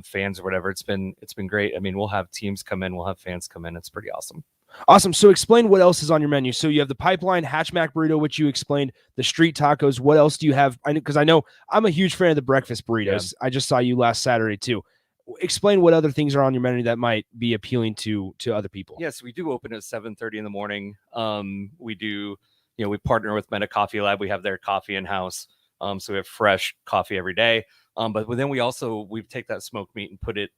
fans or whatever, it's been great. I mean, we'll have teams come in, we'll have fans come in. It's pretty awesome. Awesome. So explain what else is on your menu. So you have the pipeline hatch mac burrito, which you explained, the street tacos. What else do you have? Because I know I'm a huge fan of the breakfast burritos. Yeah. I just saw you last Saturday too. Explain what other things are on your menu that might be appealing to other people. Yes, we do open at 7:30 in the morning. We do, we partner with Meta Coffee Lab. We have their coffee in house. So we have fresh coffee every day. But then we take that smoked meat and put it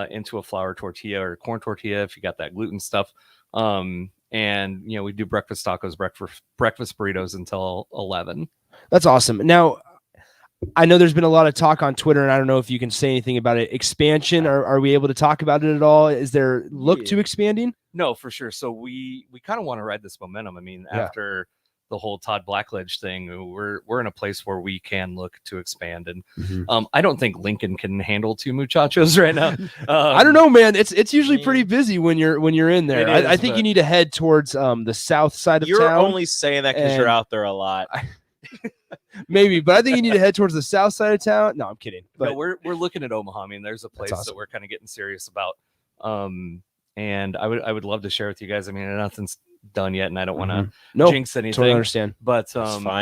into a flour tortilla or corn tortilla if you got that gluten stuff. And we do breakfast tacos, breakfast burritos until 11. That's awesome. Now, I know there's been a lot of talk on Twitter, and I don't know if you can say anything about it. Expansion, are we able to talk about it at all? Is there look to expanding? No, for sure. So we kind of want to ride this momentum. I mean, after the whole Todd Blackledge thing, we're in a place where we can look to expand. And I don't think Lincoln can handle 2 muchachos right now. I don't know, man. It's usually pretty busy when you're in there. I think you need to head towards the south side of town. You're only saying that because you're out there a lot. Maybe, but I think you need to head towards the south side of town. No, I'm kidding. But no, we're looking at Omaha. I mean, there's a place that we're kind of getting serious about. And I would love to share with you guys. I mean, nothing's done yet, and I don't want to jinx anything. Totally understand. But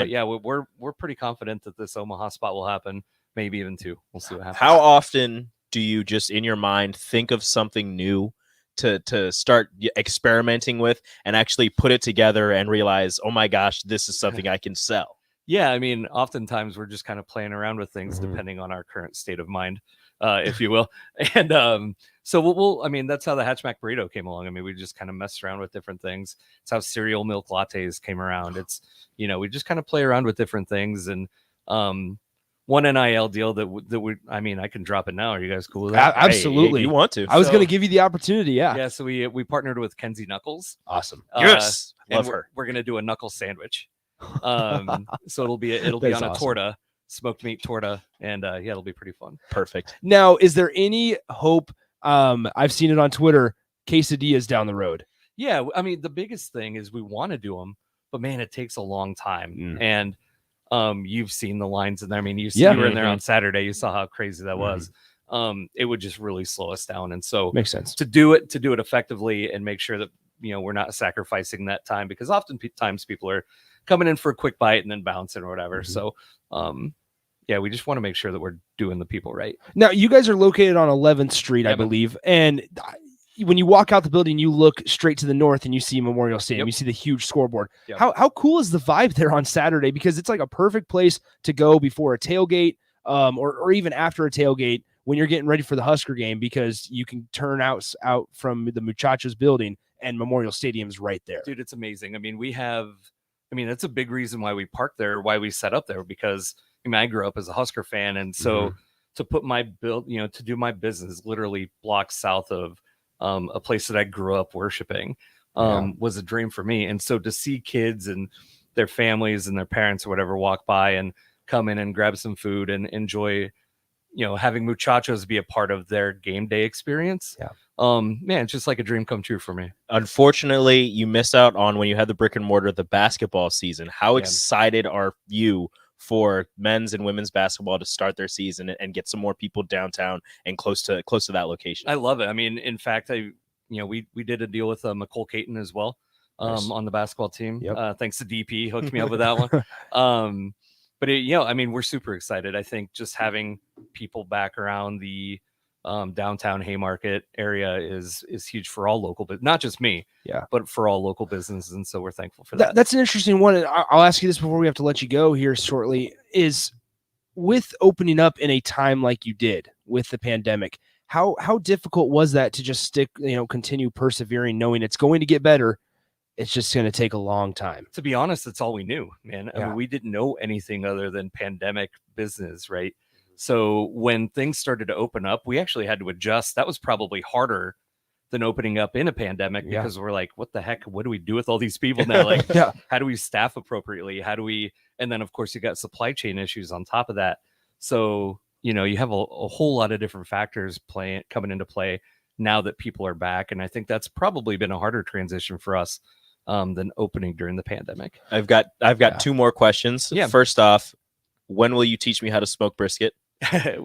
yeah, we're pretty confident that this Omaha spot will happen. Maybe even 2. We'll see what happens. How often do you just in your mind think of something new to start experimenting with and actually put it together and realize, oh my gosh, this is something I can sell? Yeah, I mean, oftentimes we're just kind of playing around with things depending on our current state of mind, if you will. And so we'll, I mean, that's how the Hatchback Burrito came along. I mean, we just kind of messed around with different things. It's how cereal milk lattes came around. It's, we just kind of play around with different things. And one NIL deal that would, I mean, I can drop it now. Are you guys cool with that? Absolutely. You want to? I was going to give you the opportunity. Yeah. Yeah. So we partnered with Kenzie Knuckles. Awesome. Yes. Love her. We're going to do a knuckle sandwich. So it'll be on a torta, smoked meat torta, and yeah, it'll be pretty fun. Perfect. Now, is there any hope? I've seen it on Twitter. Quesadillas down the road. Yeah, I mean, the biggest thing is we want to do them, but man, it takes a long time. And you've seen the lines in there. I mean, you were in there on Saturday. You saw how crazy that was. It would just really slow us down. And so makes sense to do it effectively and make sure that we're not sacrificing that time, because oftentimes people are coming in for a quick bite and then bouncing or whatever. So yeah, we just want to make sure that we're doing the people right. Now, you guys are located on 11th Street, I believe. And when you walk out the building, you look straight to the north and you see Memorial Stadium. You see the huge scoreboard. How cool is the vibe there on Saturday? Because it's like a perfect place to go before a tailgate or even after a tailgate when you're getting ready for the Husker game, because you can turn out from the Muchachos building and Memorial Stadium's right there. Dude, it's amazing. I mean, that's a big reason why we parked there, why we set up there, because I grew up as a Husker fan. And so to put my to do my business literally blocks south of a place that I grew up worshiping was a dream for me. And so to see kids and their families and their parents or whatever walk by and come in and grab some food and enjoy, having Muchachos be a part of their game day experience. Man, it's just like a dream come true for me. Unfortunately, you miss out on when you had the brick and mortar, the basketball season. How excited are you for men's and women's basketball to start their season and get some more people downtown and close to that location? I love it. I mean, in fact, we did a deal with Nicole Caton as well on the basketball team. Thanks to DP, hooked me up with that one. But I mean, we're super excited. I think just having people back around the downtown Haymarket area is huge for all local, but not just me, but for all local businesses. And so we're thankful for that. That's an interesting one. And I'll ask you this before we have to let you go here shortly, is with opening up in a time like you did with the pandemic, how difficult was that to just stick, continue persevering, knowing it's going to get better? It's just going to take a long time. To be honest, that's all we knew, man. I mean, we didn't know anything other than pandemic business, right? So when things started to open up, we actually had to adjust. That was probably harder than opening up in a pandemic, because we're like, what the heck? What do we do with all these people now? Like, how do we staff appropriately? And then of course you got supply chain issues on top of that. So, you have a whole lot of different factors coming into play now that people are back. And I think that's probably been a harder transition for us than opening during the pandemic. I've got two more questions. First off, when will you teach me how to smoke brisket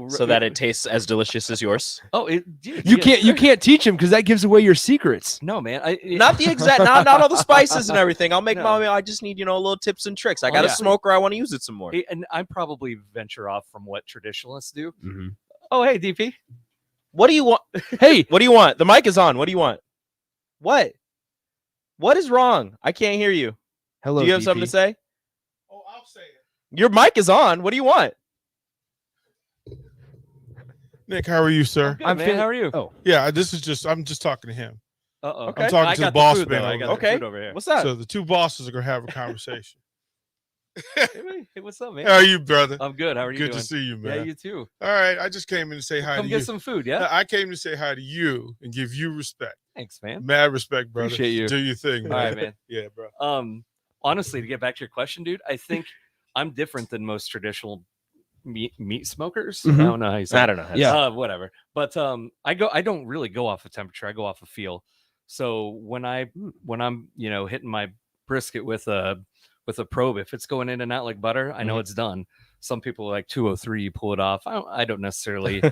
so that it tastes as delicious as yours? Oh, you can't teach him because that gives away your secrets. No, man. Not the exact, not all the spices and everything. I'll make I just need, little tips and tricks. I got a smoker. I want to use it some more. And I probably venture off from what traditionalists do. Oh, hey, DP. What do you want? Hey, what do you want? The mic is on. What do you want? What is wrong? I can't hear you. Hello, do you have DP. something to say? Oh, I'll say it. Your mic is on. What do you want? Nick, how are you, sir? I'm good, man. How are you? Oh, yeah. I'm just talking to him. Okay. I'm talking to the boss man. Okay. Over here. What's that? So the two bosses are gonna have a conversation. Hey, what's up, man? How are you, brother? I'm good. How are you Good doing? to see you, man. Yeah, you too. All right. I just came in to say hi to you. Come get some food, yeah? I came to say hi to you and give you respect. Thanks, man. Mad respect, brother. Appreciate you. Do your thing, man. All right, man. Yeah, bro. Honestly, to get back to your question, dude, I think I'm different than most traditional meat smokers. I don't know how you say I don't know. Whatever. But I don't really go off of temperature. I go off of feel. So when I'm hitting my brisket with a probe, if it's going in and out like butter, I know it's done. Some people are like 203, you pull it off. I don't necessarily.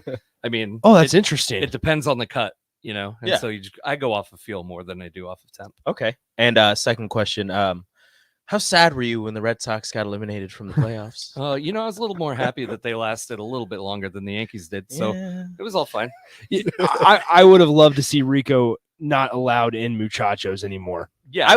I mean, that's interesting. It depends on the cut, and so I go off of feel more than I do off of temp. Okay. And second question, how sad were you when the Red Sox got eliminated from the playoffs? I was a little more happy that they lasted a little bit longer than the Yankees did. So it was all fine. I would have loved to see Rico not allowed in Muchachos anymore. Yeah, I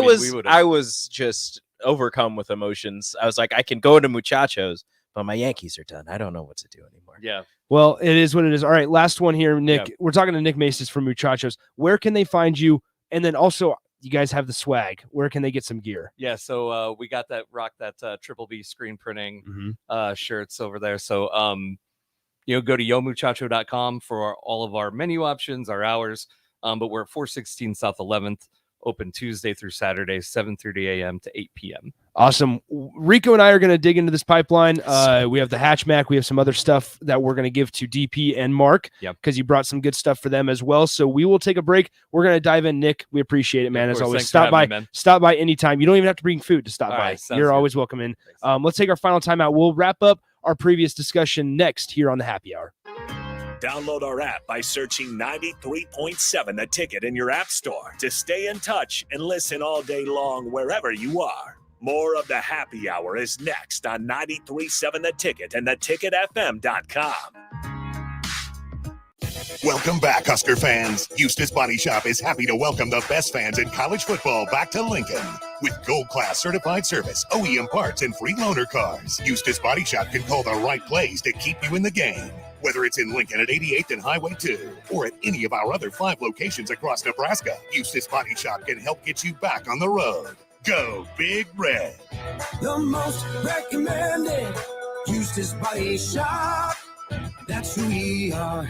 was just overcome with emotions. I was like, I can go to Muchachos, but my Yankees are done. I don't know what to do anymore. Yeah. Well, it is what it is. All right, last one here, Nick. Yeah. We're talking to Nick Maces from Muchachos. Where can they find you? And then also, you guys have the swag. Where can they get some gear? Yeah, so we got that Triple B screen printing shirts over there. So go to yomuchacho.com for all of our menu options, our hours. But we're at 416 South 11th, open Tuesday through Saturday, 7:30 a.m. to 8 p.m. Awesome. Rico and I are going to dig into this pipeline. We have the Hatchback. We have some other stuff that we're going to give to DP and Mark because you brought some good stuff for them as well. So we will take a break. We're going to dive in. Nick, we appreciate it, man. As always, stop by anytime. You don't even have to bring food to stop by. You're always welcome in. Let's take our final time out. We'll wrap up our previous discussion next here on the Happy Hour. Download our app by searching 93.7 The Ticket in your app store to stay in touch and listen all day long wherever you are. More of the Happy Hour is next on 93.7 The Ticket and theticketfm.com. Welcome back, Husker fans. Eustace Body Shop is happy to welcome the best fans in college football back to Lincoln. With Gold Class certified service, OEM parts, and free loaner cars, Eustace Body Shop can call the right plays to keep you in the game. Whether it's in Lincoln at 88th and Highway 2 or at any of our other 5 locations across Nebraska, Eustace Body Shop can help get you back on the road. Go Big Red. The most recommended Eustace Body Shop. That's who we are.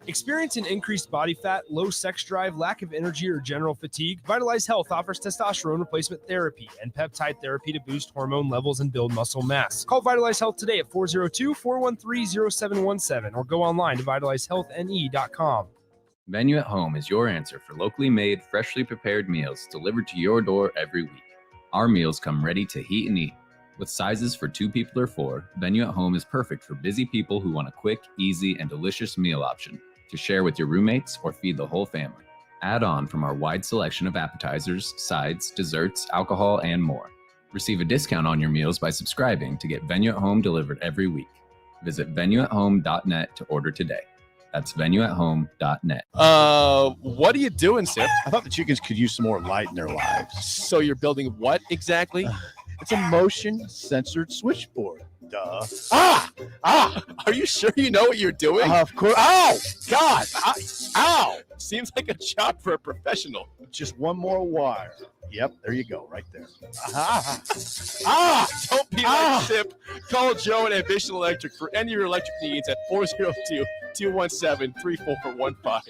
Experiencing increased body fat, low sex drive, lack of energy, or general fatigue? Vitalize Health offers testosterone replacement therapy and peptide therapy to boost hormone levels and build muscle mass. Call Vitalize Health today at 402-413-0717 or go online to vitalizehealthne.com. Venue at Home is your answer for locally made, freshly prepared meals delivered to your door every week. Our meals come ready to heat and eat. With sizes for 2 people or 4, Venue at Home is perfect for busy people who want a quick, easy, and delicious meal option to share with your roommates or feed the whole family. Add on from our wide selection of appetizers, sides, desserts, alcohol, and more. Receive a discount on your meals by subscribing to get Venue at Home delivered every week. Visit venueathome.net to order today. That's venueathome.net. What are you doing, Sip? I thought the chickens could use some more light in their lives. So you're building what exactly? It's a motion-censored switchboard. Duh. Are you sure you know what you're doing? Of course. Ow! God! Ow! Seems like a job for a professional. Just one more wire. Yep, there you go, right there. Don't be like Sip. Call Joe at Ambition Electric for any of your electric needs at 402-217-3415.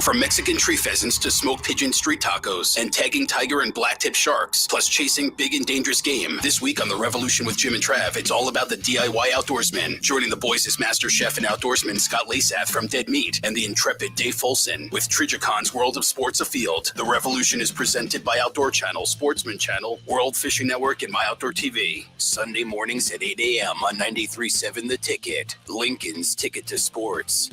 From Mexican tree pheasants to smoked pigeon street tacos and tagging tiger and blacktip sharks, plus chasing big and dangerous game. This week on The Revolution with Jim and Trav, it's all about the DIY outdoorsmen. Joining the boys is Master Chef and outdoorsman Scott Lasath from Dead Meat and the intrepid Dave Folson with Trigicon's World of Sports Afield. The Revolution is presented by Outdoor Channel, Sportsman Channel, World Fishing Network, and My Outdoor TV. Sunday mornings at 8 a.m. on 93.7 The Ticket. Lincoln's Ticket to Sports.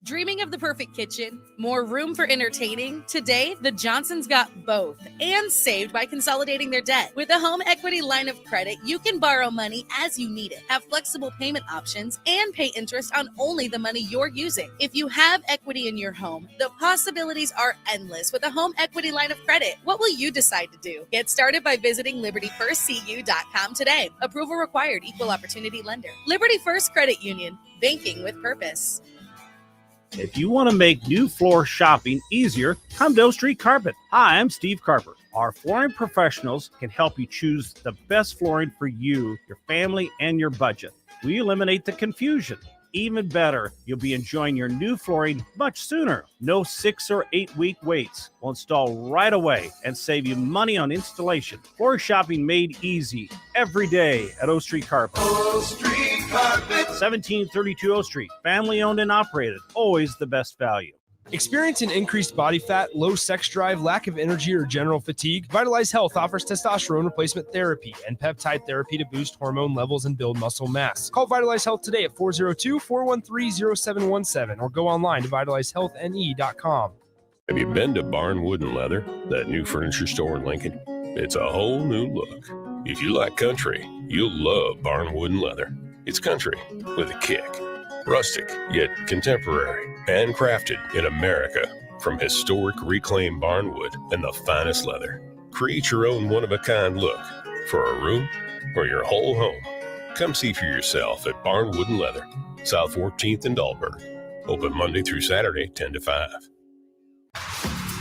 Dreaming of the perfect kitchen? More room for entertaining? Today, the Johnsons got both and saved by consolidating their debt. With a home equity line of credit, you can borrow money as you need it, have flexible payment options, and pay interest on only the money you're using. If you have equity in your home, the possibilities are endless with a home equity line of credit. What will you decide to do? Get started by visiting LibertyFirstCU.com today. Approval required. Equal opportunity lender. Liberty First Credit Union. Banking with purpose. If you want to make new floor shopping easier, come to O Street Carpet. Hi, I'm Steve Carper. Our flooring professionals can help you choose the best flooring for you, your family, and your budget. We eliminate the confusion. Even better, you'll be enjoying your new flooring much sooner. No 6 or 8 week waits. We'll install right away and save you money on installation. Floor shopping made easy every day at O Street Carpet. O Street Carpet. 1732 O Street. Family owned and operated. Always the best value. Experiencing increased body fat, low sex drive, lack of energy, or general fatigue? Vitalize Health offers testosterone replacement therapy and peptide therapy to boost hormone levels and build muscle mass. Call Vitalize Health today at 402-413-0717 or go online to vitalizehealthne.com. Have you been to Barnwood and Leather, that new furniture store in Lincoln? It's a whole new look. If you like country, you'll love Barnwood and Leather. It's country with a kick. Rustic, yet contemporary. Handcrafted in America from historic reclaimed barnwood and the finest leather. Create your own one-of-a-kind look for a room or your whole home. Come see for yourself at Barn Wood and Leather, South 14th and Dahlberg. Open Monday through Saturday, 10 to 5.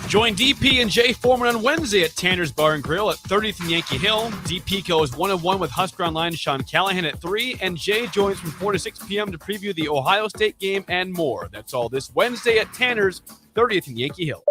Join DP and Jay Foreman on Wednesday at Tanner's Bar and Grill at 30th and Yankee Hill. DP goes 1-on-1 with Husker Online Sean Callahan at 3, and Jay joins from 4 to 6 p.m. to preview the Ohio State game and more. That's all this Wednesday at Tanner's, 30th and Yankee Hill.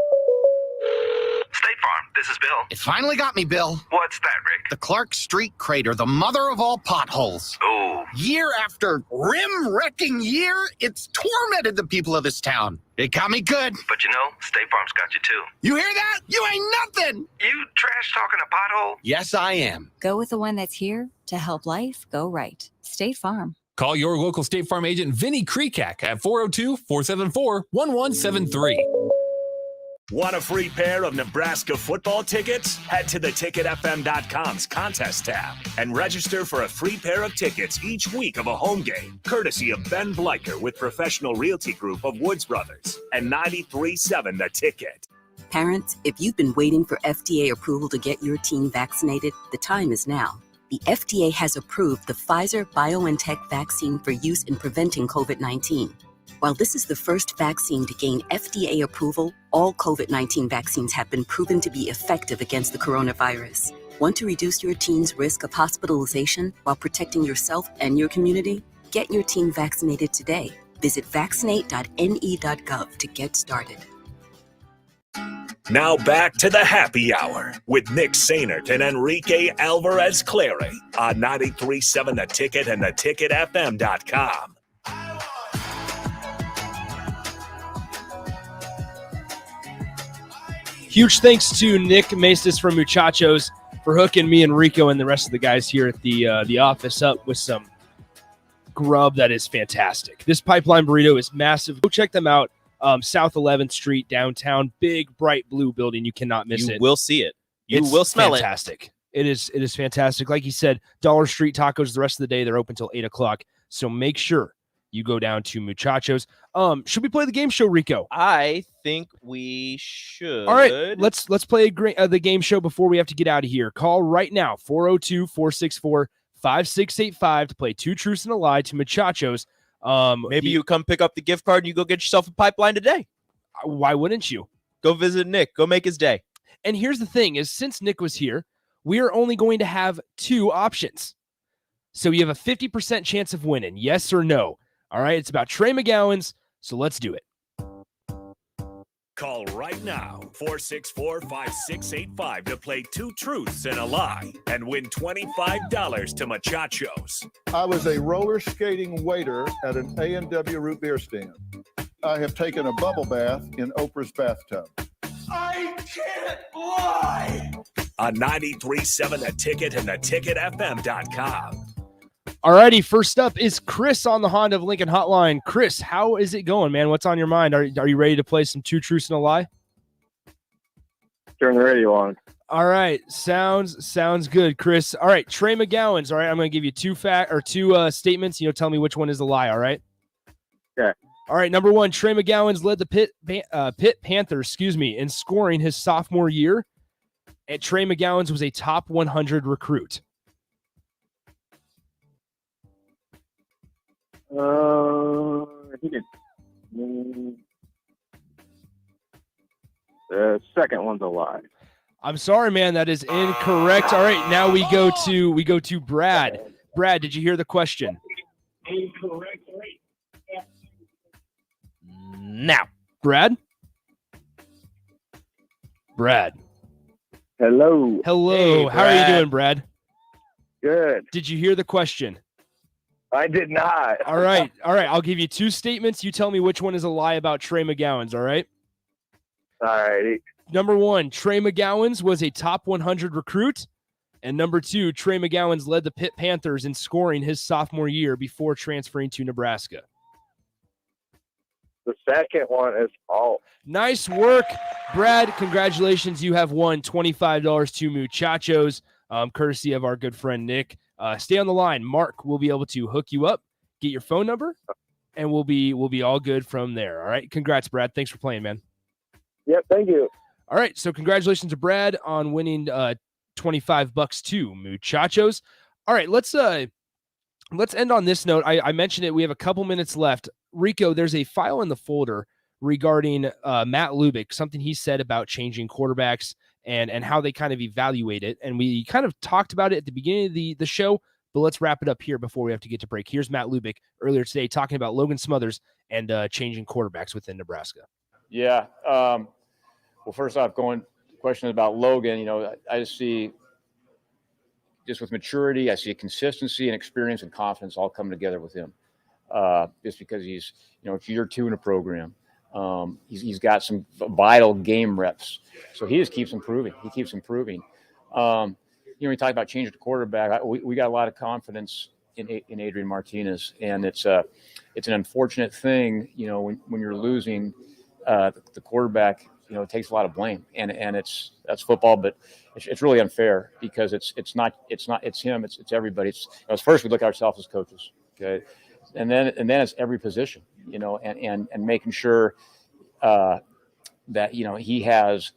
State Farm, this is Bill. It finally got me, Bill. What's that, Rick? The Clark Street crater, the mother of all potholes. Oh. Year after rim-wrecking year, it's tormented the people of this town. It got me good. But you know, State Farm's got you too. You hear that? You ain't nothing. You trash talking a pothole? Yes, I am. Go with the one that's here to help life go right. State Farm. Call your local State Farm agent, Vinny Krekak, at 402-474-1173. Want a free pair of Nebraska football tickets? Head to theticketfm.com's contest tab and register for a free pair of tickets each week of a home game, courtesy of Ben Bleicher with Professional Realty Group of Woods Brothers and 93.7 The Ticket. Parents, if you've been waiting for FDA approval to get your teen vaccinated, the time is now. The FDA has approved the Pfizer-BioNTech vaccine for use in preventing COVID-19. While this is the first vaccine to gain FDA approval, all COVID-19 vaccines have been proven to be effective against the coronavirus. Want to reduce your teen's risk of hospitalization while protecting yourself and your community? Get your teen vaccinated today. Visit vaccinate.ne.gov to get started. Now back to the happy hour with Nick Sainert and Enrique Alvarez Clary on 93.7 The Ticket and theticketfm.com. Huge thanks to Nick Maestas from Muchachos for hooking me and Rico and the rest of the guys here at the office up with some grub that is fantastic. This pipeline burrito is massive. Go check them out. South 11th Street, downtown. Big, bright blue building. You cannot miss it. You will see it. You It's will smell fantastic. It is fantastic. Like you said, Dollar Street Tacos, the rest of the day, they're open till 8 o'clock. So make sure you go down to Muchachos. Should we play the game show, Rico? I think we should. All right, let's play the game show before we have to get out of here. Call right now, 402-464-5685 to play Two Truths and a Lie to Muchachos. Maybe you come pick up the gift card and you go get yourself a pipeline today. Why wouldn't you? Go visit Nick. Go make his day. And here's the thing is, since Nick was here, we are only going to have two options. So you have a 50% chance of winning, yes or no. All right, it's about Trey McGowan's, so let's do it. Call right now, 464-5685 to play Two Truths and a Lie and win $25 to Muchachos. I was a roller skating waiter at an A&W root beer stand. I have taken a bubble bath in Oprah's bathtub. I can't lie. On 93.7 The Ticket and theticketfm.com. Alrighty, first up is Chris on the Honda of Lincoln hotline. Chris, how is it going, man? What's on your mind? Are you ready to play some Two Truths and a Lie? Turn the radio on. All right, sounds good, Chris. All right, Trey McGowan's. All right, I'm going to give you two statements. Tell me which one is a lie. All right. Okay. All right, number one, Trey McGowan's led the Pitt Panthers, in scoring his sophomore year. And Trey McGowan's was a top 100 recruit. He did. The second one's a lie. I'm sorry, man. That is incorrect. All right, now we go to Brad. Brad, did you hear the question? Incorrect. Now, Brad. Hello. Hey, how are you doing, Brad? Good. Did you hear the question? I did not. All right. I'll give you two statements. You tell me which one is a lie about Trey McGowan's, all right? All righty. Number one, Trey McGowan's was a top 100 recruit. And number two, Trey McGowan's led the Pitt Panthers in scoring his sophomore year before transferring to Nebraska. The second one is false. Nice work, Brad. Congratulations. You have won $25 to Muchachos, courtesy of our good friend Nick. Stay on the line. Mark will be able to hook you up, get your phone number, and we'll be all good from there. All right. Congrats, Brad. Thanks for playing, man. Yep. Thank you. All right, so congratulations to Brad on winning $25 too, muchachos. All right, let's end on this note. I mentioned it. We have a couple minutes left. Rico, there's a file in the folder regarding Matt Lubick, something he said about changing quarterbacks and how they kind of evaluate it. And we kind of talked about it at the beginning of the show, but let's wrap it up here before we have to get to break. Here's Matt Lubick earlier today talking about Logan Smothers and changing quarterbacks within Nebraska. Yeah. Well, first off, question about Logan, I just see just with maturity, I see a consistency and experience and confidence all coming together with him. Just because he's, it's year 2 in a program. He's got some vital game reps. So he just keeps improving. He talk about changing the quarterback. We got a lot of confidence in Adrian Martinez, and it's an unfortunate thing, when you're losing the quarterback, it takes a lot of blame, and that's football, but it's really unfair because it's him, it's everybody. It's first we look at ourselves as coaches, okay, and then it's every position, and making sure that he has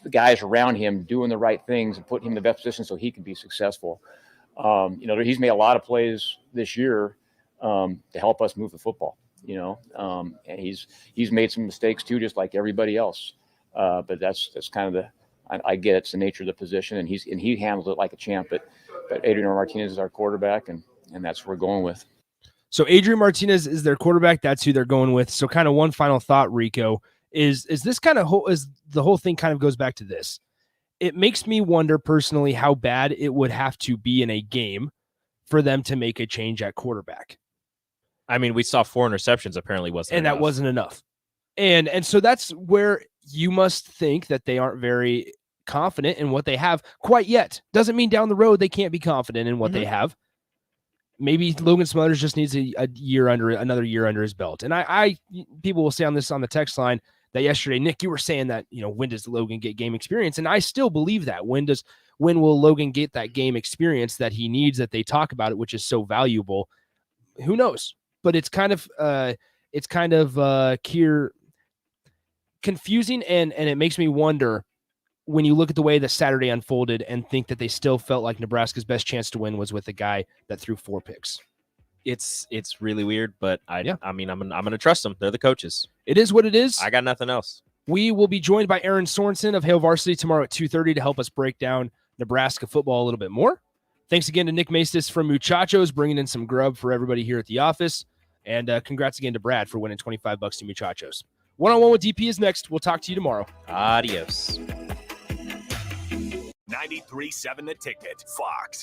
the guys around him doing the right things and putting him in the best position so he can be successful. He's made a lot of plays this year to help us move the football. And he's made some mistakes too, just like everybody else. But that's kind of I get it's the nature of the position, and he handles it like a champ. But Adrian Martinez is our quarterback, and that's what we're going with. So Adrian Martinez is their quarterback. That's who they're going with. So kind of one final thought, Rico, is this kind of is the whole thing kind of goes back to this. It makes me wonder personally how bad it would have to be in a game for them to make a change at quarterback. I mean, we saw 4 interceptions. Apparently, that wasn't enough. And so that's where you must think that they aren't very confident in what they have quite yet. Doesn't mean down the road they can't be confident in what they have. Maybe Logan Smothers just needs another year under his belt. And I people will say on the text line that yesterday, Nick, you were saying that, when does Logan get game experience? And I still believe that. When will Logan get that game experience that he needs, that they talk about it, which is so valuable? Who knows? But it's kind of confusing, and it makes me wonder when you look at the way that Saturday unfolded and think that they still felt like Nebraska's best chance to win was with a guy that threw 4 picks. It's really weird, but I'm gonna trust them. They're the coaches. It is what it is. I got nothing else. We will be joined by Aaron Sorensen of Hail Varsity tomorrow at 2:30 to help us break down Nebraska football a little bit more. Thanks again to Nick Maestas from Muchachos, bringing in some grub for everybody here at the office. And congrats again to Brad for winning $25 to Muchachos. One-on-one with DP is next. We'll talk to you tomorrow. Adios. 93.7 The Ticket, Fox.